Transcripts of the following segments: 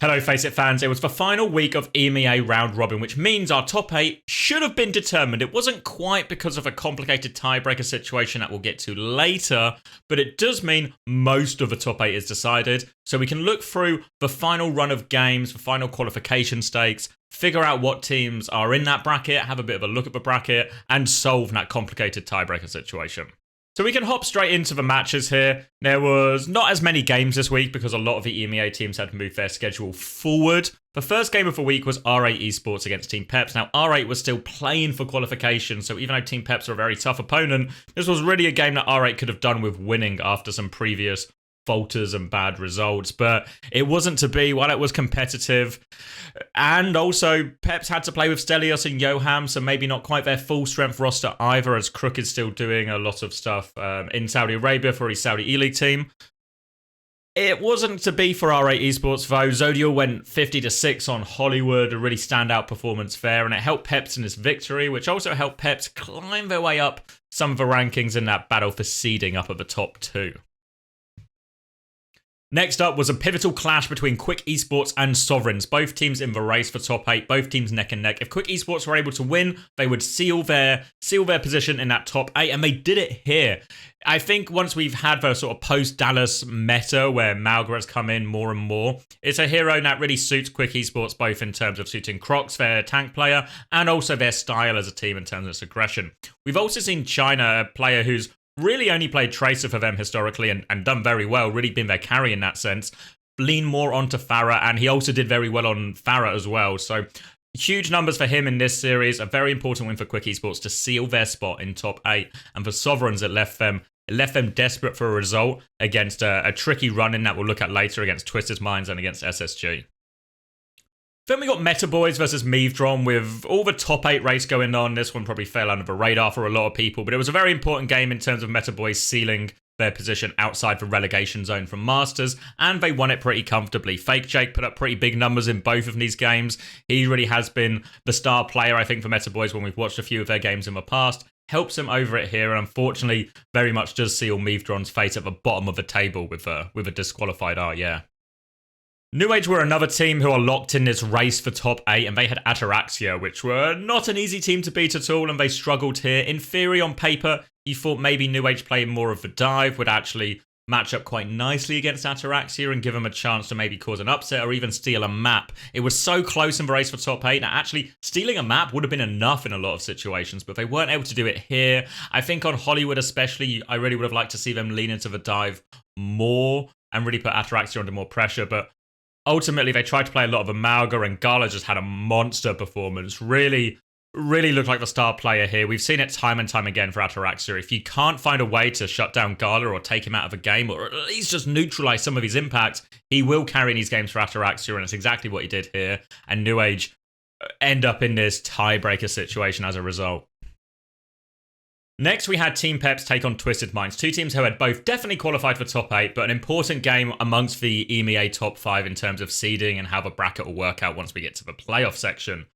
Hello FACEIT fans, it was the final week of EMEA round robin, which means our top 8 should have been determined. It wasn't quite because of a complicated tiebreaker situation that we'll get to later, but it does mean most of the top 8 is decided, so we can look through the final run of games, the final qualification stakes, figure out what teams are in that bracket, have a bit of a look at the bracket, and solve that complicated tiebreaker situation. So we can hop straight into the matches here. There was not as many games this week because a lot of the EMEA teams had moved their schedule forward. The first game of the week was R8 Esports against Team Peps. Now, R8 was still playing for qualification, so even though Team Peps are a very tough opponent, this was really a game that R8 could have done with winning after some previous falters and bad results, but it wasn't to be. While it was competitive, and also Peps had to play with Stelios and Yoham, so maybe not quite their full strength roster either, as Crook is still doing a lot of stuff in Saudi Arabia for his Saudi E-League team. It wasn't to be for R8 Esports though. Zodial went 50-6 on Hollywood, a really standout performance there, and it helped Peps in this victory, which also helped Peps climb their way up some of the rankings in that battle for seeding up at the top 2. Next up was a pivotal clash between Quick Esports and Soveregins, both teams in the race for top 8, both teams neck and neck. If Quick Esports were able to win, they would seal their position in that top 8, and they did it here. I think once we've had the sort of post-Dallas meta where Malga has come in more and more, it's a hero that really suits Quick Esports, both in terms of suiting Crocs, their tank player, and also their style as a team in terms of its aggression. We've also seen China, a player who's really only played Tracer for them historically and done very well, really been their carry in that sense, lean more onto Pharah, and he also did very well on Pharah as well. So huge numbers for him in this series, a very important win for Quick Esports to seal their spot in top 8, and for Sovereigns it left them desperate for a result against a tricky run-in that we'll look at later against Twisted Minds and against SSG. Then we got Metaboiz versus Meavedron with all the top 8 race going on. This one probably fell under the radar for a lot of people, but it was a very important game in terms of Metaboiz sealing their position outside the relegation zone from Masters, and they won it pretty comfortably. Fake Jake put up pretty big numbers in both of these games. He really has been the star player, I think, for Metaboiz when we've watched a few of their games in the past. Helps him over it here, and unfortunately very much does seal Meavedron's fate at the bottom of the table with a disqualified R, yeah. nu.age were another team who are locked in this race for top 8, and they had Ataraxia, which were not an easy team to beat at all, and they struggled here. In theory, on paper, you thought maybe nu.age playing more of the dive would actually match up quite nicely against Ataraxia and give them a chance to maybe cause an upset or even steal a map. It was so close in the race for top 8 that actually stealing a map would have been enough in a lot of situations, but they weren't able to do it here. I think on Hollywood especially, I really would have liked to see them lean into the dive more and really put Ataraxia under more pressure, but ultimately, they tried to play a lot of Amalga, and Gala just had a monster performance. Really looked like the star player here. We've seen it time and time again for Ataraxia. If you can't find a way to shut down Gala or take him out of a game, or at least just neutralize some of his impact, he will carry in these games for Ataraxia, and it's exactly what he did here. And nu.age end up in this tiebreaker situation as a result. Next, we had Team Peps take on Twisted Minds, two teams who had both definitely qualified for top 8, but an important game amongst the EMEA top 5 in terms of seeding and how the bracket will work out once we get to the playoff section.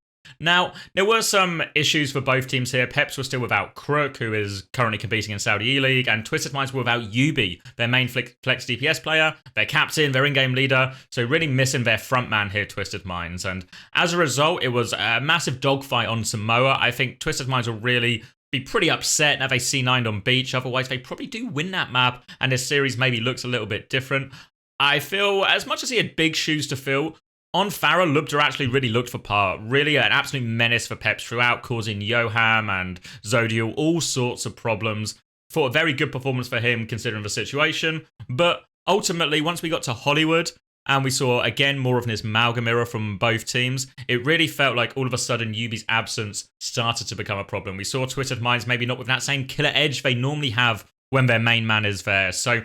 Now, there were some issues for both teams here. Peps were still without Crook, who is currently competing in Saudi E-League, and Twisted Minds were without Yubi, their main flex DPS player, their captain, their in-game leader, so really missing their front man here, Twisted Minds. And as a result, it was a massive dogfight on Samoa. I think Twisted Minds will really be pretty upset now they C9'd on Beach, otherwise they probably do win that map, and this series maybe looks a little bit different. I feel, as much as he had big shoes to fill, on Pharah, Lubda actually really looked for par. Really an absolute menace for Peps throughout, causing Yoham and Zodial all sorts of problems. Thought a very good performance for him considering the situation. But ultimately, once we got to Hollywood, and we saw, again, more of this amalgam era from both teams, it really felt like all of a sudden Yubi's absence started to become a problem. We saw Twisted Minds maybe not with that same killer edge they normally have when their main man is there. So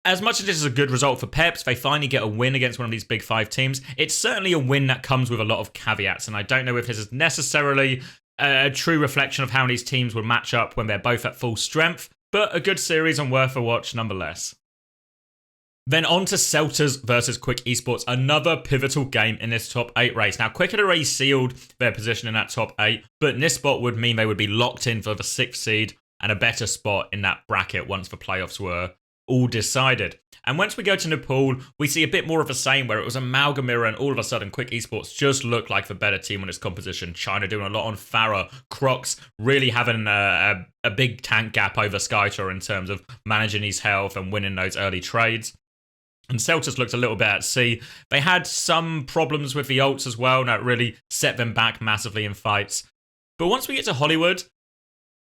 as much as this is a good result for Peps, they finally get a win against one of these big 5 teams. It's certainly a win that comes with a lot of caveats, and I don't know if this is necessarily a true reflection of how these teams will match up when they're both at full strength, but a good series and worth a watch nonetheless. Then on to Celtas versus Quick Esports, another pivotal game in this top 8 race. Now, Quick had already sealed their position in that top 8, but this spot would mean they would be locked in for the 6th seed and a better spot in that bracket once the playoffs were all decided. And once we go to Nepal, we see a bit more of the same, where it was Amalgamira, and all of a sudden Quick Esports just looked like the better team on its composition. China doing a lot on Farah, Crocs really having a big tank gap over Skytor in terms of managing his health and winning those early trades. And Celtas looked a little bit at sea. They had some problems with the ults as well, and that really set them back massively in fights. But once we get to Hollywood,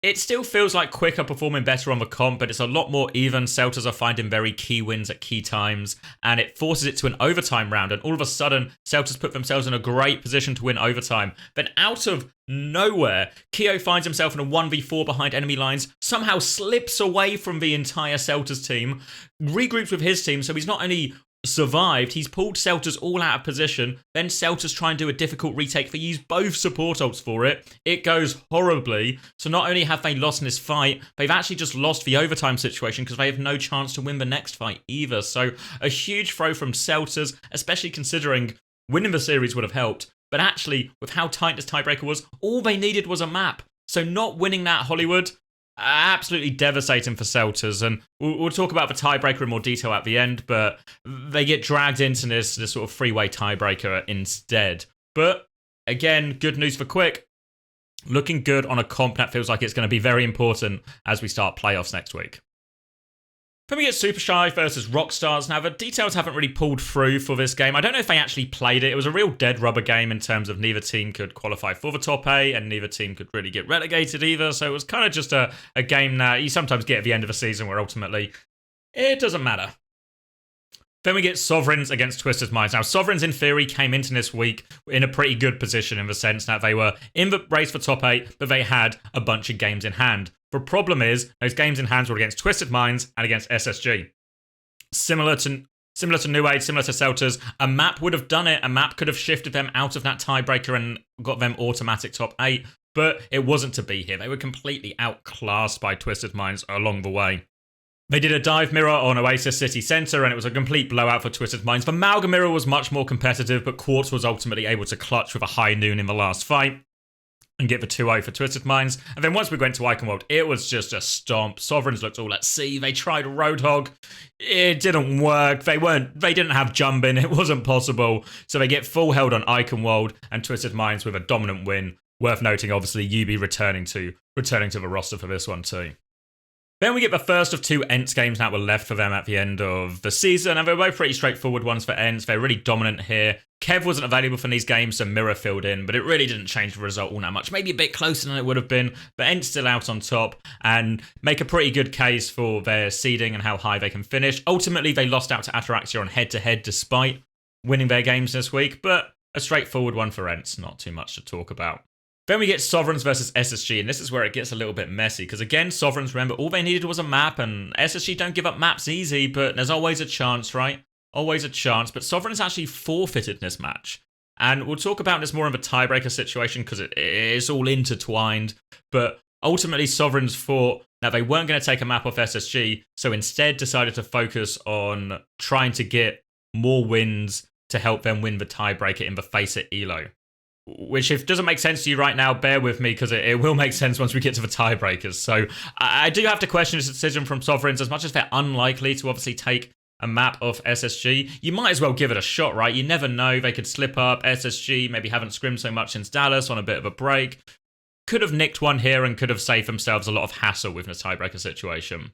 it still feels like Quick are performing better on the comp, but it's a lot more even. Celtas are finding very key wins at key times, and it forces it to an overtime round. And all of a sudden, Celtas put themselves in a great position to win overtime. Then out of nowhere, Keo finds himself in a 1v4 behind enemy lines, somehow slips away from the entire Celtas team, regroups with his team, so he's not only survived, he's pulled Celtas all out of position. Then Celtas try and do a difficult retake. They use both support ults for it. It goes horribly. So not only have they lost in this fight, they've actually just lost the overtime situation because they have no chance to win the next fight either. So a huge throw from Celtas, especially considering winning the series would have helped. But actually, with how tight this tiebreaker was, all they needed was a map. So not winning that Hollywood, absolutely devastating for Celtas, and we'll talk about the tiebreaker in more detail at the end, but they get dragged into this sort of three-way tiebreaker instead. But again, good news for Quick. Looking good on a comp that feels like it's going to be very important as we start playoffs next week. Then we get Supershy versus ROCstars. Now, the details haven't really pulled through for this game. I don't know if they actually played it. It was a real dead rubber game in terms of neither team could qualify for the top 8 and neither team could really get relegated either. So it was kind of just a game that you sometimes get at the end of a season where ultimately it doesn't matter. Then we get Sovereigns against Twisted Minds. Now, Sovereigns, in theory, came into this week in a pretty good position in the sense that they were in the race for top 8, but they had a bunch of games in hand. The problem is, those games in hand were against Twisted Minds and against SSG. Similar to nu.age, similar to Celtas, a map would have done it. A map could have shifted them out of that tiebreaker and got them automatic top 8, but it wasn't to be here. They were completely outclassed by Twisted Minds along the way. They did a dive mirror on Oasis City Centre, and it was a complete blowout for Twisted Minds. The Malga mirror was much more competitive, but Quartz was ultimately able to clutch with a high noon in the last fight and get the 2-0 for Twisted Minds. And then once we went to Iconworld, it was just a stomp. Sovereigns looked all at sea. They tried Roadhog. It didn't work. They didn't have jumping. It wasn't possible. So they get full held on Iconworld, and Twisted Minds with a dominant win. Worth noting, obviously, UB returning to the roster for this one too. Then we get the first of 2 ENCE games that were left for them at the end of the season, and they're both pretty straightforward ones for ENCE. They're really dominant here. Kev wasn't available for these games, so Mirror filled in, but it really didn't change the result all that much. Maybe a bit closer than it would have been, but ENCE still out on top and make a pretty good case for their seeding and how high they can finish. Ultimately, they lost out to Ataraxia on head-to-head despite winning their games this week, but a straightforward one for ENCE, not too much to talk about. Then we get Sovereigns versus SSG, and this is where it gets a little bit messy, because again, Sovereigns, remember, all they needed was a map, and SSG don't give up maps easy, but there's always a chance, right? Always a chance, but Sovereigns actually forfeited this match. And we'll talk about this more in the tiebreaker situation, because it is all intertwined, but ultimately Sovereigns thought that they weren't going to take a map off SSG, so instead decided to focus on trying to get more wins to help them win the tiebreaker in the FACEIT ELO. Which, if it doesn't make sense to you right now, bear with me, because it will make sense once we get to the tiebreakers. So I do have to question this decision from Sovereigns. As much as they're unlikely to obviously take a map off SSG, you might as well give it a shot, right? You never know. They could slip up. SSG maybe haven't scrimmed so much since Dallas on a bit of a break. Could have nicked one here and could have saved themselves a lot of hassle with the tiebreaker situation.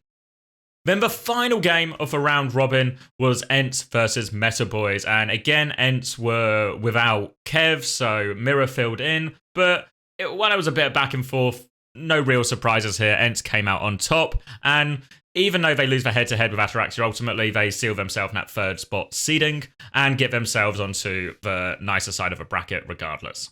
Then the final game of the round robin was ENCE versus Metaboiz. And again, ENCE were without Kev, so Mirror filled in. But while it was a bit of back and forth, no real surprises here. ENCE came out on top. And even though they lose their head-to-head with Ataraxia, ultimately they seal themselves in that 3rd spot seeding and get themselves onto the nicer side of the bracket regardless.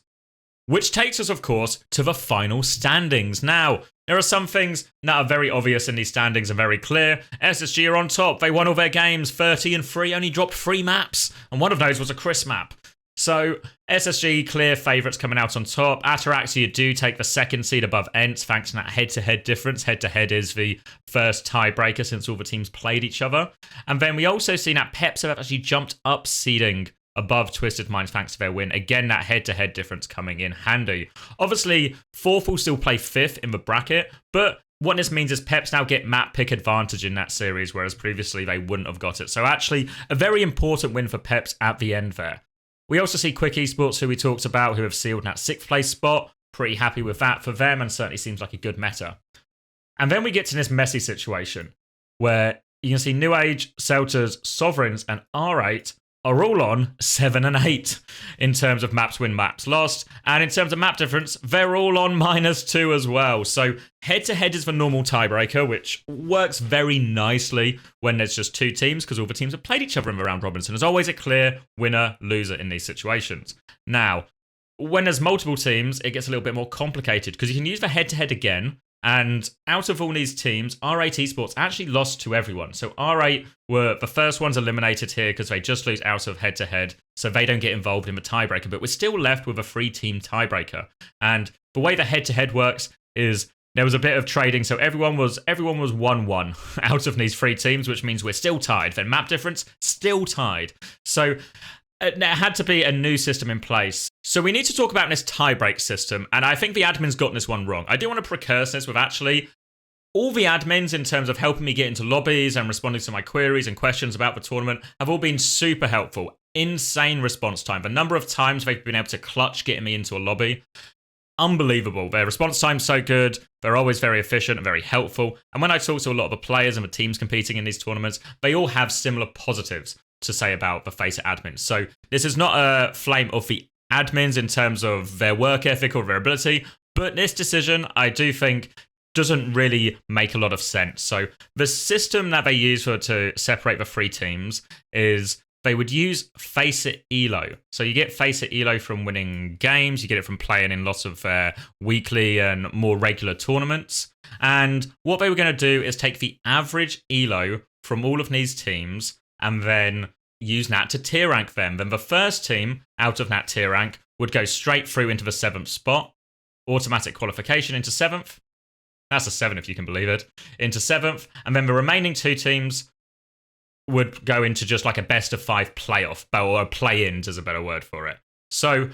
Which takes us, of course, to the final standings. Now, there are some things that are very obvious in these standings and very clear. SSG are on top. They won all their games, 30-3, only dropped 3 maps. And one of those was a Chris map. So, SSG, clear favourites coming out on top. Ataraxia do take the 2nd seed above ENCE, thanks to that head-to-head difference. Head-to-head is the first tiebreaker since all the teams played each other. And then we also see that Peps have actually jumped up seeding above Twisted Minds thanks to their win. Again, that head-to-head difference coming in handy. Obviously, 4th will still play 5th in the bracket, but what this means is Peps now get map pick advantage in that series, whereas previously they wouldn't have got it. So actually, a very important win for Peps at the end there. We also see Quick Esports, who we talked about, who have sealed that 6th place spot. Pretty happy with that for them, and certainly seems like a good meta. And then we get to this messy situation, where you can see nu.age, Celtas, Soveregins, and R8 are all on 7 and 8 in terms of maps win, maps lost. And in terms of map difference, they're all on -2 as well. So head-to-head is the normal tiebreaker, which works very nicely when there's just 2 teams, because all the teams have played each other in the round robin. So there's always a clear winner-loser in these situations. Now, when there's multiple teams, it gets a little bit more complicated, because you can use the head-to-head again. And out of all these teams, R8 Esports actually lost to everyone. So R8 were the first ones eliminated here because they just lose out of head-to-head, so they don't get involved in the tiebreaker. But we're still left with a 3-team tiebreaker. And the way the head-to-head works is there was a bit of trading, so everyone was 1-1 out of these 3 teams, which means we're still tied. Then map difference, still tied. So there had to be a new system in place. So we need to talk about this tiebreak system, and I think the admins got this one wrong. I do want to precurse this with actually all the admins in terms of helping me get into lobbies and responding to my queries and questions about the tournament have all been super helpful. Insane response time. The number of times they've been able to clutch getting me into a lobby, unbelievable. Their response time's so good. They're always very efficient and very helpful. And when I talk to a lot of the players and the teams competing in these tournaments, they all have similar positives to say about the FACEIT admins. So this is not a flame of the admins in terms of their work ethic or their ability, but this decision, I do think, doesn't really make a lot of sense. So the system that they use to separate the 3 teams is they would use FACEIT Elo. So you get FACEIT Elo from winning games, you get it from playing in lots of weekly and more regular tournaments. And what they were going to do is take the average Elo from all of these teams and then use that to tier rank them. Then the first team out of that tier rank would go straight through into the 7th spot. Automatic qualification into 7th. That's a 7 if you can believe it. Into 7th. And then the remaining 2 teams would go into just like a best of 5 playoff, or a play-ins is a better word for it. So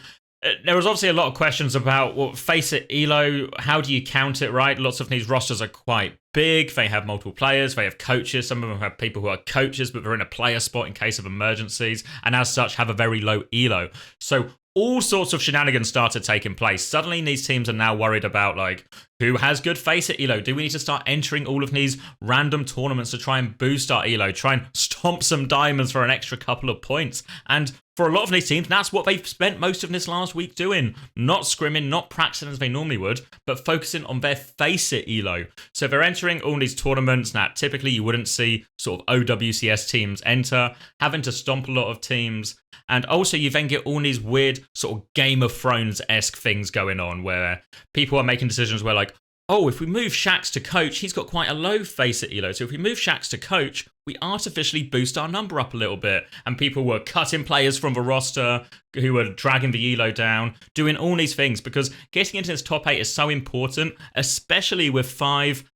there was obviously a lot of questions about FACEIT Elo. How do you count it, right? Lots of these rosters are quite big. They have multiple players. They have coaches. Some of them have people who are coaches, but they're in a player spot in case of emergencies, and as such have a very low Elo. So all sorts of shenanigans started taking place. Suddenly these teams are now worried about, like, who has good FACEIT Elo? Do we need to start entering all of these random tournaments to try and boost our Elo, try and stomp some diamonds for an extra couple of points? And for a lot of these teams, that's what they've spent most of this last week doing. Not scrimming, not practicing as they normally would, but focusing on their FACEIT Elo. So they're entering all these tournaments that typically you wouldn't see sort of OWCS teams enter, having to stomp a lot of teams. And also you then get all these weird sort of Game of Thrones-esque things going on where people are making decisions where, like, oh, if we move Shax to coach, he's got quite a low FACEIT Elo. So if we move Shax to coach, we artificially boost our number up a little bit. And people were cutting players from the roster who were dragging the Elo down, doing all these things, because getting into this top 8 is so important, especially with 5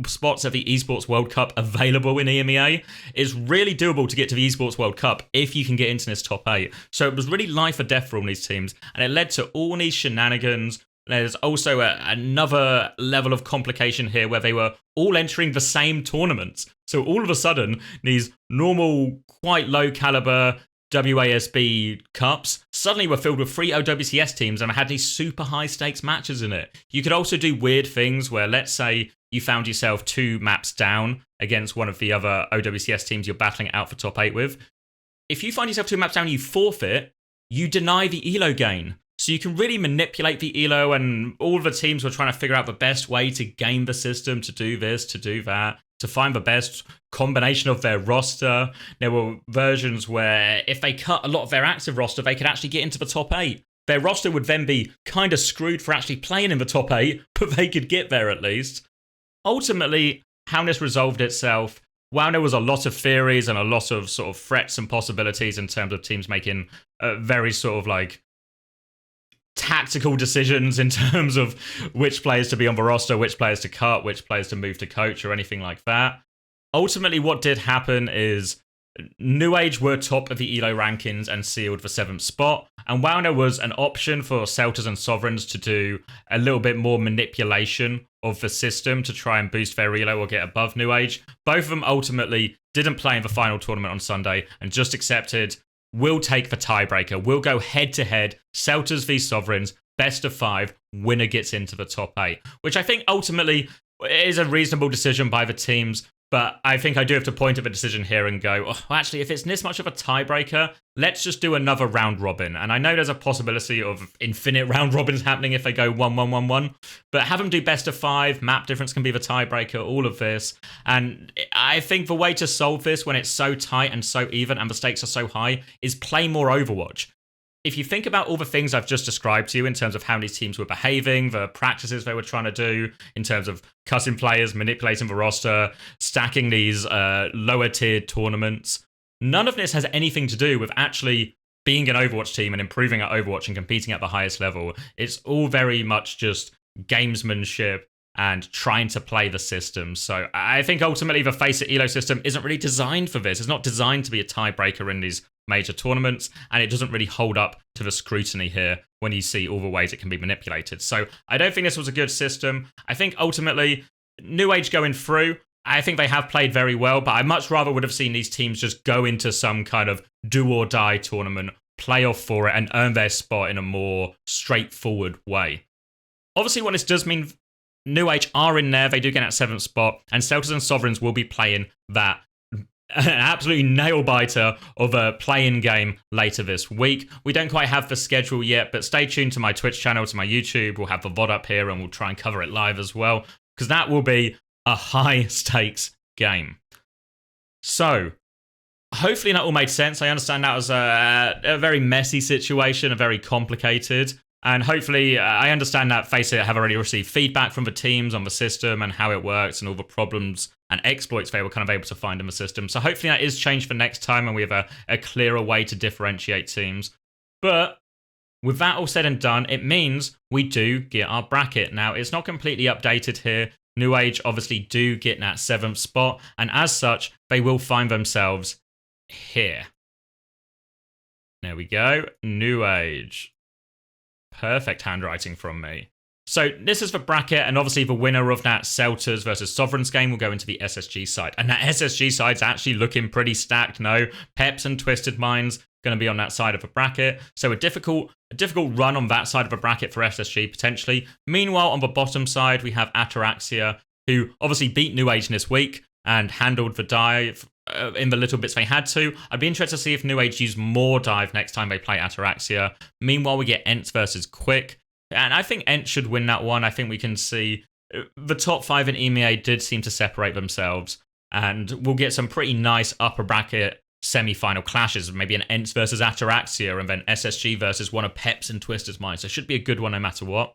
spots at the Esports World Cup available in EMEA. It's really doable to get to the Esports World Cup if you can get into this top 8. So it was really life or death for all these teams, and it led to all these shenanigans. There's also another level of complication here where they were all entering the same tournaments. So all of a sudden, these normal, quite low caliber WASB cups suddenly were filled with 3 OWCS teams and had these super high stakes matches in it. You could also do weird things where, let's say, you found yourself 2 maps down against one of the other OWCS teams you're battling out for top 8 with. If you find yourself 2 maps down, you forfeit, you deny the Elo gain. So you can really manipulate the Elo, and all of the teams were trying to figure out the best way to game the system, to do this, to do that, to find the best combination of their roster. There were versions where if they cut a lot of their active roster, they could actually get into the top 8. Their roster would then be kind of screwed for actually playing in the top 8, but they could get there at least. Ultimately, how this resolved itself, while there was a lot of theories and a lot of sort of threats and possibilities in terms of teams making very sort of like tactical decisions in terms of which players to be on the roster, which players to cut, which players to move to coach or anything like that. Ultimately, what did happen is nu.age were top of the ELO rankings and sealed for 7th spot. And while there was an option for Celtas and Sovereigns to do a little bit more manipulation of the system to try and boost their ELO or get above nu.age, both of them ultimately didn't play in the final tournament on Sunday and just accepted, we'll take the tiebreaker. We'll go head-to-head, Celtas v Sovereigns, best of 5, winner gets into the top 8, which I think ultimately is a reasonable decision by the teams. But I think I do have to point at the decision here and go, oh, actually, if it's this much of a tiebreaker, let's just do another round robin. And I know there's a possibility of infinite round robins happening if they go 1-1-1-1. But have them do best of 5, map difference can be the tiebreaker, all of this. And I think the way to solve this when it's so tight and so even and the stakes are so high is play more Overwatch. If you think about all the things I've just described to you in terms of how these teams were behaving, the practices they were trying to do, in terms of cutting players, manipulating the roster, stacking these lower tier tournaments, none of this has anything to do with actually being an Overwatch team and improving at Overwatch and competing at the highest level. It's all very much just gamesmanship and trying to play the system. So I think ultimately the FACEIT ELO system isn't really designed for this. It's not designed to be a tiebreaker in these major tournaments, and it doesn't really hold up to the scrutiny here when you see all the ways it can be manipulated. So I don't think this was a good system. I think ultimately, nu.age going through, I think they have played very well, but I much rather would have seen these teams just go into some kind of do-or-die tournament, play off for it, and earn their spot in a more straightforward way. Obviously, what this does mean, nu.age are in there, they do get that 7th spot, and Celtas and Sovereigns will be playing that an absolutely nail-biter of a play-in game later this week. We don't quite have the schedule yet, but stay tuned to my Twitch channel, to my YouTube. We'll have the VOD up here, and we'll try and cover it live as well, because that will be a high-stakes game. So, hopefully that all made sense. I understand that was a very messy situation, a very complicated, and hopefully I understand that FACEIT have already received feedback from the teams on the system and how it works and all the problems and exploits they were kind of able to find in the system. So hopefully that is changed for next time and we have a clearer way to differentiate teams. But with that all said and done, it means we do get our bracket. Now, it's not completely updated here. nu.age obviously do get that 7th spot, and as such, they will find themselves here. There we go. nu.age. Perfect handwriting from me. So this is the bracket, and obviously the winner of that Celtas versus Sovereigns game will go into the SSG side. And that SSG side's actually looking pretty stacked, no? Peps and Twisted Minds going to be on that side of the bracket. So a difficult run on that side of the bracket for SSG, potentially. Meanwhile, on the bottom side, we have Ataraxia, who obviously beat nu.age this week and handled the dive in the little bits they had to. I'd be interested to see if nu.age use more dive next time they play Ataraxia. Meanwhile, we get ENCE versus Quick. And I think ENCE should win that one. I think we can see the top 5 in EMEA did seem to separate themselves. And we'll get some pretty nice upper bracket semi-final clashes. Maybe an ENCE versus Ataraxia and then SSG versus one of Peps and Twisted Minds. So it should be a good one no matter what.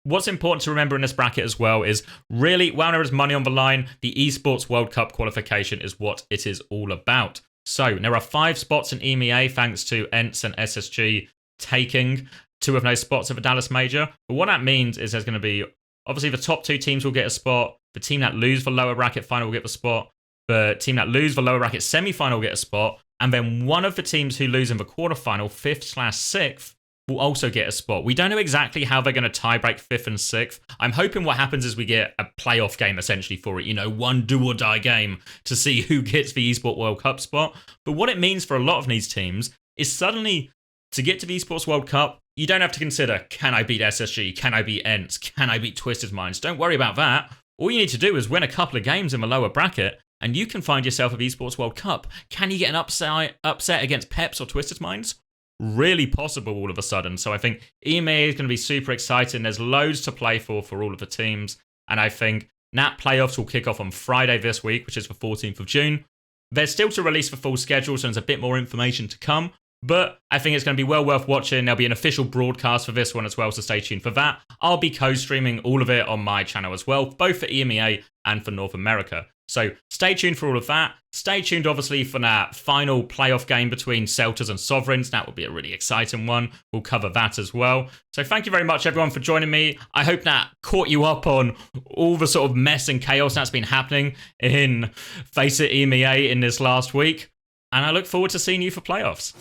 What's important to remember in this bracket as well is really, while there is money on the line, the Esports World Cup qualification is what it is all about. So there are 5 spots in EMEA thanks to ENCE and SSG taking 2 of those spots at the Dallas Major. But what that means is there's going to be, obviously the top 2 teams will get a spot. The team that lose the lower bracket final will get the spot. The team that lose the lower bracket semi-final will get a spot. And then one of the teams who lose in the quarterfinal, 5th/6th, will also get a spot. We don't know exactly how they're going to tie-break 5th and 6th. I'm hoping what happens is we get a playoff game essentially for it. You know, one do-or-die game to see who gets the Esports World Cup spot. But what it means for a lot of these teams is suddenly, to get to the Esports World Cup, you don't have to consider, can I beat SSG? Can I beat ENCE? Can I beat Twisted Minds? Don't worry about that. All you need to do is win a couple of games in the lower bracket, and you can find yourself a Esports World Cup. Can you get an upset against Peps or Twisted Minds? Really possible all of a sudden. So I think EMEA is going to be super exciting. There's loads to play for all of the teams. And I think NAT playoffs will kick off on Friday this week, which is the 14th of June. There's still to release the full schedule, so there's a bit more information to come. But I think it's going to be well worth watching. There'll be an official broadcast for this one as well, so stay tuned for that. I'll be co-streaming all of it on my channel as well, both for EMEA and for North America. So stay tuned for all of that. Stay tuned, obviously, for that final playoff game between Celtas and Sovereigns. That will be a really exciting one. We'll cover that as well. So thank you very much, everyone, for joining me. I hope that caught you up on all the sort of mess and chaos that's been happening in FACEIT EMEA in this last week. and I look forward to seeing you for playoffs.